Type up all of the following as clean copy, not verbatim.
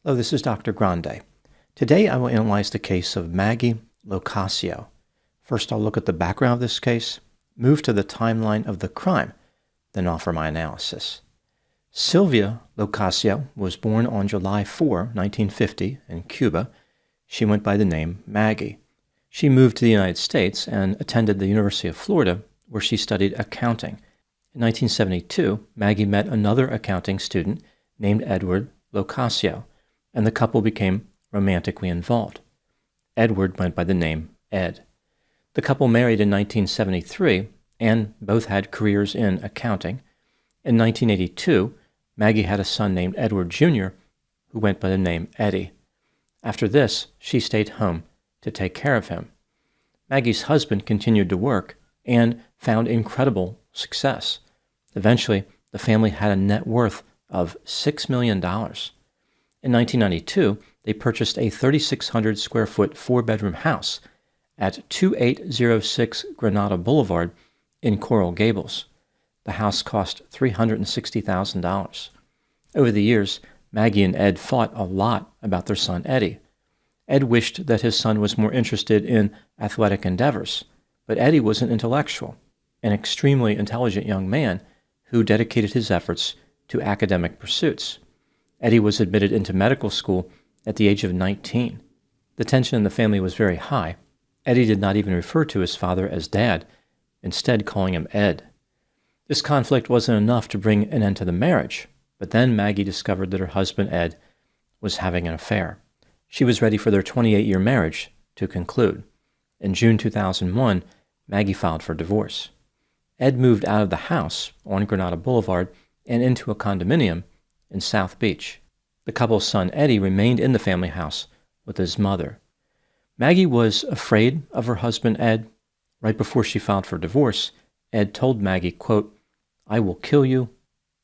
Hello, this is Dr. Grande. Today I will analyze the case of Maggie Locascio. First I'll look at the background of this case, move to the timeline of the crime, then offer my analysis. Sylvia Locascio was born on July 4, 1950 in Cuba. She went by the name Maggie. She moved to the United States and attended the University of Florida, where she studied accounting. In 1972, Maggie met another accounting student named Edward Locascio, and the couple became romantically involved. Edward went by the name Ed. The couple married in 1973, and both had careers in accounting. In 1982, Maggie had a son named Edward Jr., who went by the name Eddie. After this, she stayed home to take care of him. Maggie's husband continued to work and found incredible success. Eventually, the family had a net worth of $6 million. In 1992, they purchased a 3,600 square foot four-bedroom house at 2806 Granada Boulevard in Coral Gables. The house cost $360,000. Over the years, Maggie and Ed fought a lot about their son Eddie. Ed wished that his son was more interested in athletic endeavors, but Eddie was an intellectual, an extremely intelligent young man who dedicated his efforts to academic pursuits. Eddie was admitted into medical school at the age of 19. The tension in the family was very high. Eddie did not even refer to his father as Dad, instead calling him Ed. This conflict wasn't enough to bring an end to the marriage, but then Maggie discovered that her husband Ed was having an affair. She was ready for their 28-year marriage to conclude. In June 2001, Maggie filed for divorce. Ed moved out of the house on Granada Boulevard and into a condominium in South Beach. The couple's son Eddie remained in the family house with his mother. Maggie was afraid of her husband Ed. Right before she filed for divorce, Ed told Maggie, quote, "I will kill you,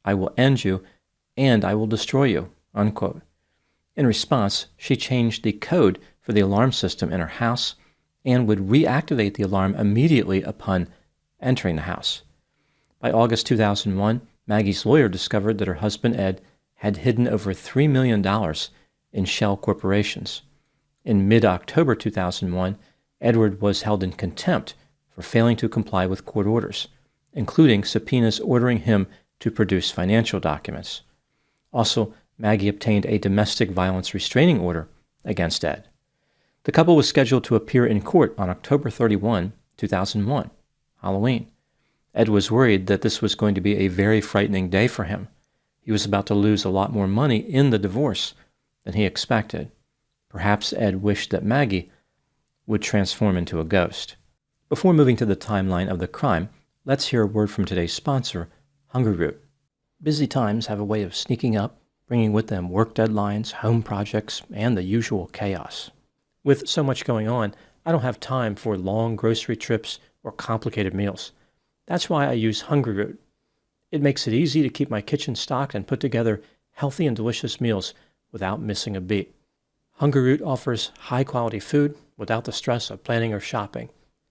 I will end you, and I will destroy you," unquote. In response, she changed the code for the alarm system in her house and would reactivate the alarm immediately upon entering the house. By August 2001, Maggie's lawyer discovered that her husband Ed had hidden over $3 million in shell corporations. In mid-October 2001, Edward was held in contempt for failing to comply with court orders, including subpoenas ordering him to produce financial documents. Also, Maggie obtained a domestic violence restraining order against Ed. The couple was scheduled to appear in court on October 31, 2001, Halloween. Ed was worried that this was going to be a very frightening day for him. He was about to lose a lot more money in the divorce than he expected. Perhaps Ed wished that Maggie would transform into a ghost. Before moving to the timeline of the crime, let's hear a word from today's sponsor, Hungryroot. Busy times have a way of sneaking up, bringing with them work deadlines, home projects, and the usual chaos. With so much going on, I don't have time for long grocery trips or complicated meals. That's why I use Hungryroot. It makes it easy to keep my kitchen stocked and put together healthy and delicious meals without missing a beat. Hungryroot offers high-quality food without the stress of planning or shopping.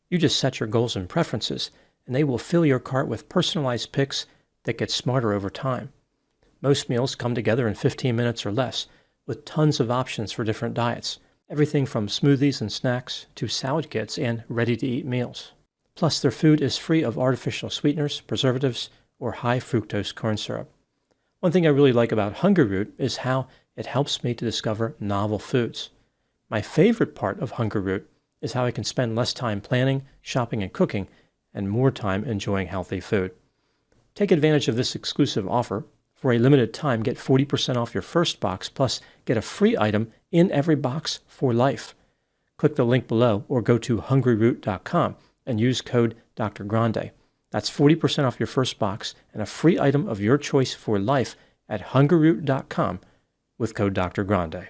You just set your goals and preferences, and they will fill your cart with personalized picks that get smarter over time. Most meals come together in 15 minutes or less, with tons of options for different diets, everything from smoothies and snacks to salad kits and ready-to-eat meals. Plus, their food is free of artificial sweeteners, preservatives, or high-fructose corn syrup. One thing I really like about Hungryroot is how it helps me to discover novel foods. My favorite part of Hungryroot is how I can spend less time planning, shopping, and cooking, and more time enjoying healthy food. Take advantage of this exclusive offer. For a limited time, get 40% off your first box, plus get a free item in every box for life. Click the link below or go to hungryroot.com and use code Dr. Grande. That's 40% off your first box and a free item of your choice for life at hungryroot.com with code Dr. Grande.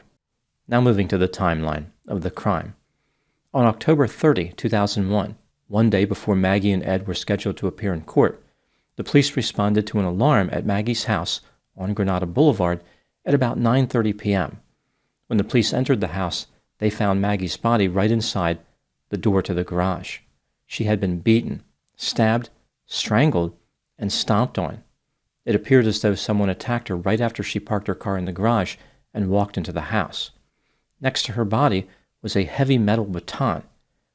Now moving to the timeline of the crime. On October 30, 2001, one day before Maggie and Ed were scheduled to appear in court, the police responded to an alarm at Maggie's house on Granada Boulevard at about 9:30 p.m. When the police entered the house, they found Maggie's body right inside the door to the garage. She had been beaten, stabbed, strangled, and stomped on. It appeared as though someone attacked her right after she parked her car in the garage and walked into the house. Next to her body was a heavy metal baton,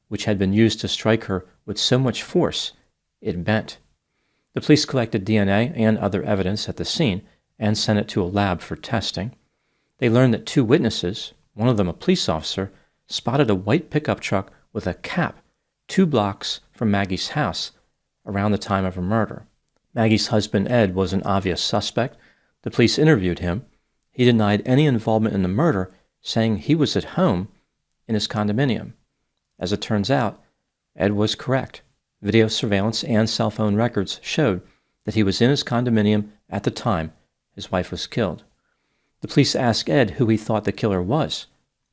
which had been used to strike her with so much force it bent. The police collected DNA and other evidence at the scene and sent it to a lab for testing. They learned that 2 witnesses, one of them a police officer, spotted a white pickup truck with a cap 2 blocks from Maggie's house around the time of her murder. Maggie's husband, Ed, was an obvious suspect. The police interviewed him. He denied any involvement in the murder, saying he was at home in his condominium. As it turns out, Ed was correct. Video surveillance and cell phone records showed that he was in his condominium at the time his wife was killed. The police asked Ed who he thought the killer was.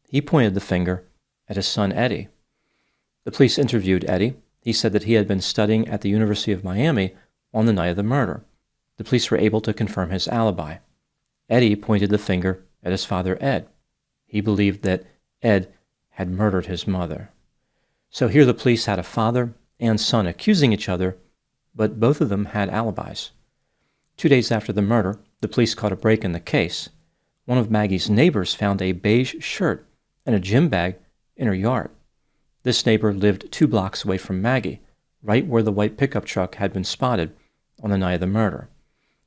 He pointed the finger at his son Eddie. The police interviewed Eddie. He said that he had been studying at the University of Miami on the night of the murder. The police were able to confirm his alibi. Eddie pointed the finger at his father Ed. He believed that Ed had murdered his mother. So here the police had a father and son accusing each other, but both of them had alibis. 2 days after the murder, the police caught a break in the case. One of Maggie's neighbors found a beige shirt and a gym bag in her yard. This neighbor lived 2 blocks away from Maggie, right where the white pickup truck had been spotted on the night of the murder.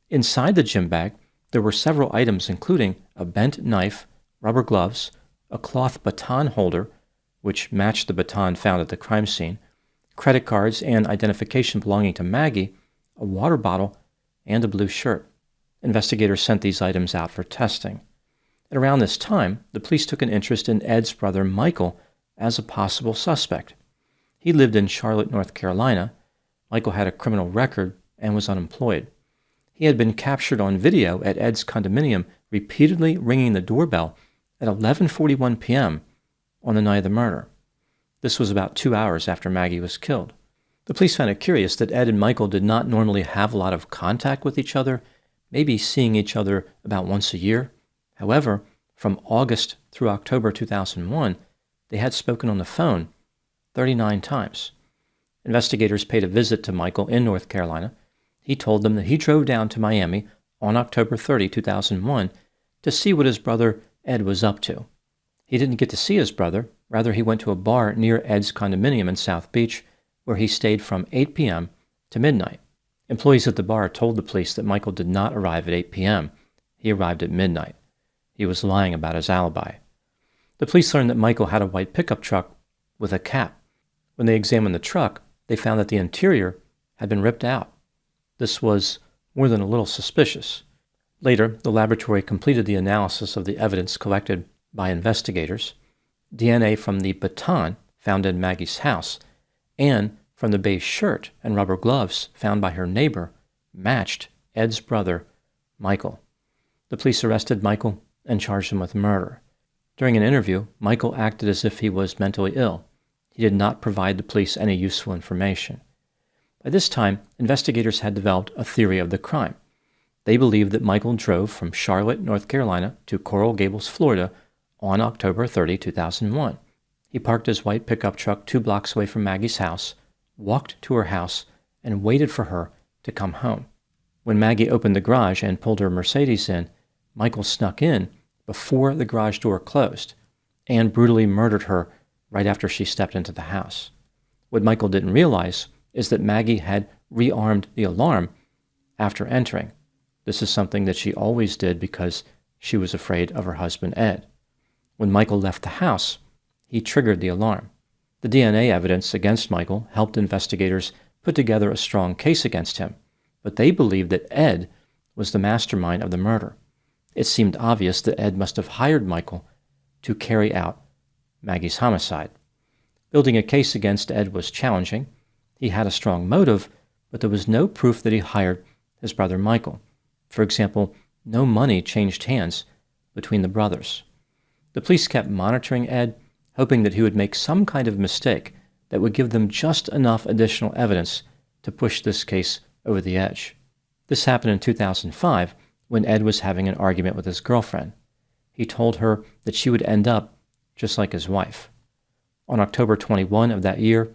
Inside the gym bag, there were several items including a bent knife, rubber gloves, a cloth baton holder, which matched the baton found at the crime scene, credit cards and identification belonging to Maggie, a water bottle, and a blue shirt. Investigators sent these items out for testing. At around this time, the police took an interest in Ed's brother Michael as a possible suspect. He lived in Charlotte, North Carolina. Michael had a criminal record and was unemployed. He had been captured on video at Ed's condominium repeatedly ringing the doorbell at 11:41 p.m. on the night of the murder. This was about 2 hours after Maggie was killed. The police found it curious that Ed and Michael did not normally have a lot of contact with each other, maybe seeing each other about once a year. However, from August through October 2001, they had spoken on the phone 39 times. Investigators paid a visit to Michael in North Carolina. He told them that he drove down to Miami on October 30, 2001, to see what his brother Ed was up to. He didn't get to see his brother. Rather, he went to a bar near Ed's condominium in South Beach, where he stayed from 8 p.m. to midnight. Employees at the bar told the police that Michael did not arrive at 8 p.m. He arrived at midnight. He was lying about his alibi. The police learned that Michael had a white pickup truck with a cap. When they examined the truck, they found that the interior had been ripped out. This was more than a little suspicious. Later, the laboratory completed the analysis of the evidence collected by investigators. DNA from the baton found in Maggie's house and from the beige shirt and rubber gloves found by her neighbor matched Ed's brother, Michael. The police arrested Michael and charged him with murder. During an interview, Michael acted as if he was mentally ill. He did not provide the police any useful information. By this time, investigators had developed a theory of the crime. They believed that Michael drove from Charlotte, North Carolina to Coral Gables, Florida on October 30, 2001. He parked his white pickup truck 2 blocks away from Maggie's house, walked to her house, and waited for her to come home. When Maggie opened the garage and pulled her Mercedes in, Michael snuck in before the garage door closed and brutally murdered her right after she stepped into the house. What Michael didn't realize is that Maggie had rearmed the alarm after entering. This is something that she always did because she was afraid of her husband, Ed. When Michael left the house, he triggered the alarm. The DNA evidence against Michael helped investigators put together a strong case against him, but they believed that Ed was the mastermind of the murder. It seemed obvious that Ed must have hired Michael to carry out Maggie's homicide. Building a case against Ed was challenging. He had a strong motive, but there was no proof that he hired his brother Michael. For example, no money changed hands between the brothers. The police kept monitoring Ed, hoping that he would make some kind of mistake that would give them just enough additional evidence to push this case over the edge. This happened in 2005 when Ed was having an argument with his girlfriend. He told her that she would end up just like his wife. On October 21 of that year,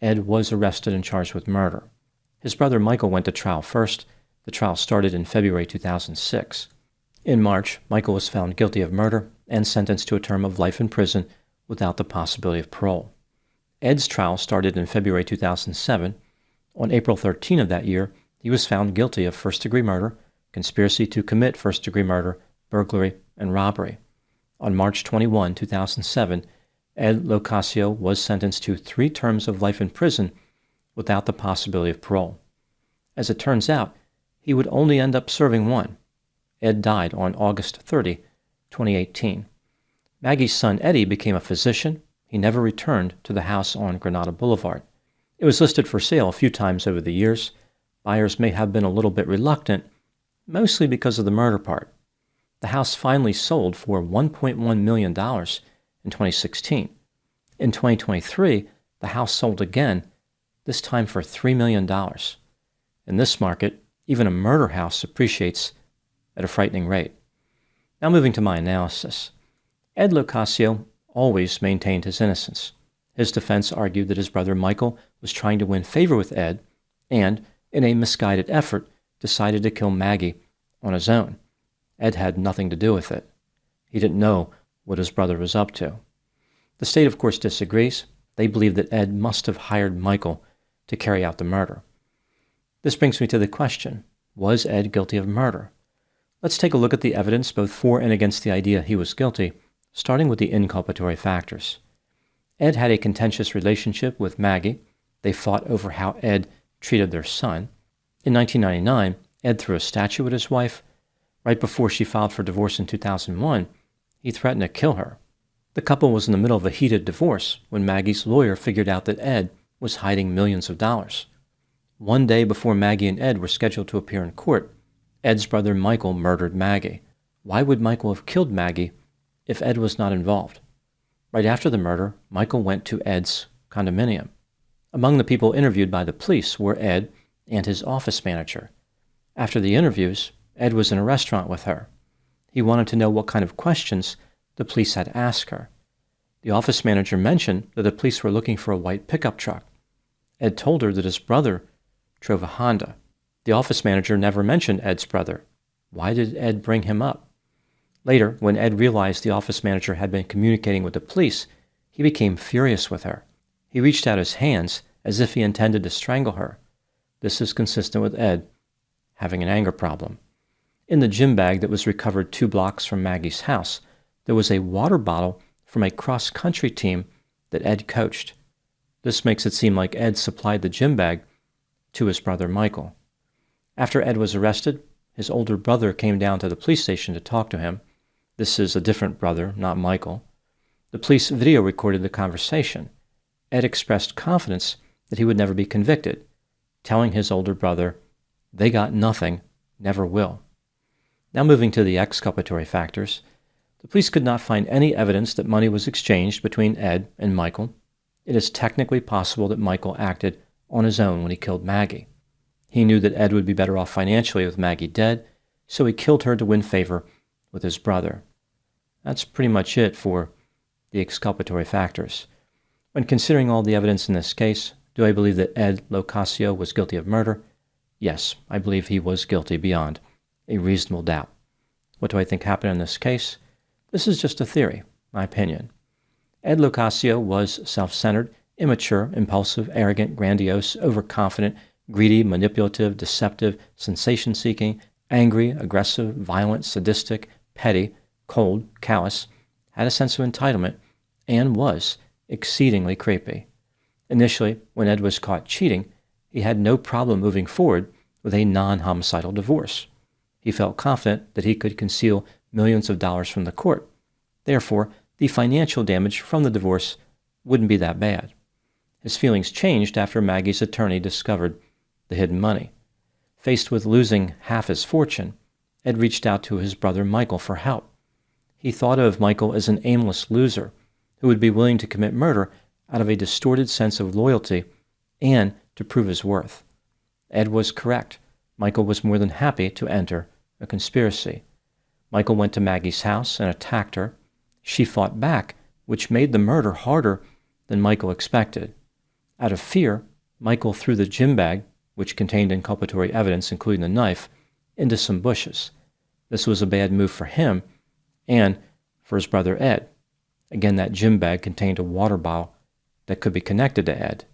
Ed was arrested and charged with murder. His brother Michael went to trial first. The trial started in February 2006. In March, Michael was found guilty of murder and sentenced to a term of life in prison without the possibility of parole. Ed's trial started in February 2007. On April 13 of that year, he was found guilty of first-degree murder, conspiracy to commit first-degree murder, burglary, and robbery. On March 21, 2007, Ed Locascio was sentenced to 3 terms of life in prison without the possibility of parole. As it turns out, he would only end up serving 1. Ed died on August 30, 2018. Maggie's son Eddie became a physician. He never returned to the house on Granada Boulevard. It was listed for sale a few times over the years. Buyers may have been a little bit reluctant, mostly because of the murder part. The house finally sold for $1.1 million in 2016. In 2023, the house sold again, this time for $3 million. In this market, even a murder house appreciates at a frightening rate. Now moving to my analysis. Ed Locascio always maintained his innocence. His defense argued that his brother Michael was trying to win favor with Ed and, in a misguided effort, decided to kill Maggie on his own. Ed had nothing to do with it. He didn't know what his brother was up to. The state, of course, disagrees. They believe that Ed must have hired Michael to carry out the murder. This brings me to the question, was Ed guilty of murder? Let's take a look at the evidence both for and against the idea he was guilty, starting with the inculpatory factors. Ed had a contentious relationship with Maggie. They fought over how Ed treated their son. In 1999, Ed threw a statue at his wife. Right before she filed for divorce in 2001, he threatened to kill her. The couple was in the middle of a heated divorce when Maggie's lawyer figured out that Ed was hiding millions of dollars. One day before Maggie and Ed were scheduled to appear in court, Ed's brother Michael murdered Maggie. Why would Michael have killed Maggie if Ed was not involved? Right after the murder, Michael went to Ed's condominium. Among the people interviewed by the police were Ed and his office manager. After the interviews, Ed was in a restaurant with her. He wanted to know what kind of questions the police had asked her. The office manager mentioned that the police were looking for a white pickup truck. Ed told her that his brother drove a Honda. The office manager never mentioned Ed's brother. Why did Ed bring him up? Later, when Ed realized the office manager had been communicating with the police, he became furious with her. He reached out his hands as if he intended to strangle her. This is consistent with Ed having an anger problem. In the gym bag that was recovered 2 blocks from Maggie's house, there was a water bottle from a cross-country team that Ed coached. This makes it seem like Ed supplied the gym bag to his brother Michael. After Ed was arrested, his older brother came down to the police station to talk to him. This is a different brother, not Michael. The police video recorded the conversation. Ed expressed confidence that he would never be convicted, telling his older brother, "They got nothing, never will." Now moving to the exculpatory factors, the police could not find any evidence that money was exchanged between Ed and Michael. It is technically possible that Michael acted on his own when he killed Maggie. He knew that Ed would be better off financially with Maggie dead, so he killed her to win favor with his brother. That's pretty much it for the exculpatory factors. When considering all the evidence in this case, do I believe that Ed Locascio was guilty of murder? Yes, I believe he was guilty beyond a reasonable doubt. What do I think happened in this case? This is just a theory, my opinion. Ed Locascio was self-centered, immature, impulsive, arrogant, grandiose, overconfident, greedy, manipulative, deceptive, sensation-seeking, angry, aggressive, violent, sadistic, petty, cold, callous, had a sense of entitlement, and was exceedingly creepy. Initially, when Ed was caught cheating, he had no problem moving forward with a non-homicidal divorce. He felt confident that he could conceal millions of dollars from the court. Therefore, the financial damage from the divorce wouldn't be that bad. His feelings changed after Maggie's attorney discovered the hidden money. Faced with losing half his fortune, Ed reached out to his brother Michael for help. He thought of Michael as an aimless loser who would be willing to commit murder out of a distorted sense of loyalty and to prove his worth. Ed was correct. Michael was more than happy to enter a conspiracy. Michael went to Maggie's house and attacked her. She fought back, which made the murder harder than Michael expected. Out of fear, Michael threw the gym bag, which contained inculpatory evidence including the knife, into some bushes. This was a bad move for him and for his brother Ed. Again, that gym bag contained a water bottle that could be connected to Ed.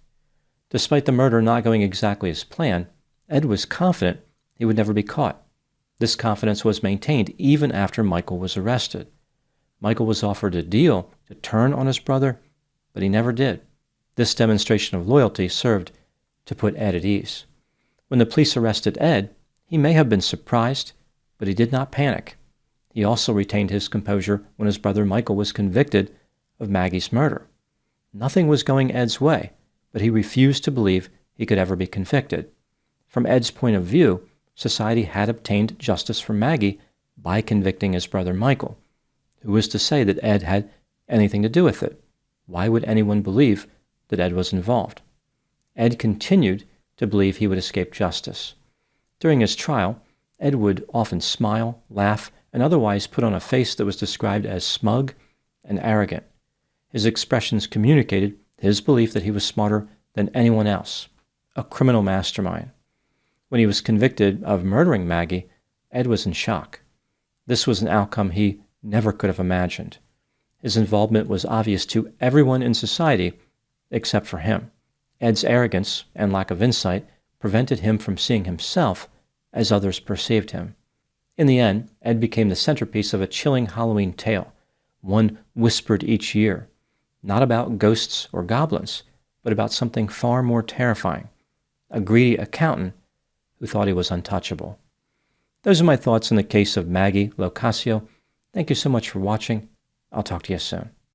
Despite the murder not going exactly as planned, Ed was confident he would never be caught. This confidence was maintained even after Michael was arrested. Michael was offered a deal to turn on his brother, but he never did. This demonstration of loyalty served to put Ed at ease. When the police arrested Ed, he may have been surprised, but he did not panic. He also retained his composure when his brother Michael was convicted of Maggie's murder. Nothing was going Ed's way, but he refused to believe he could ever be convicted. From Ed's point of view, society had obtained justice for Maggie by convicting his brother Michael. Who was to say that Ed had anything to do with it? Why would anyone believe that Ed was involved? Ed continued to believe he would escape justice. During his trial, Ed would often smile, laugh, and otherwise put on a face that was described as smug and arrogant. His expressions communicated his belief that he was smarter than anyone else, a criminal mastermind. When he was convicted of murdering Maggie, Ed was in shock. This was an outcome he never could have imagined. His involvement was obvious to everyone in society except for him. Ed's arrogance and lack of insight prevented him from seeing himself as others perceived him. In the end, Ed became the centerpiece of a chilling Halloween tale, one whispered each year, not about ghosts or goblins, but about something far more terrifying, a greedy accountant who thought he was untouchable. Those are my thoughts in the case of Maggie Locascio. Thank you so much for watching. I'll talk to you soon.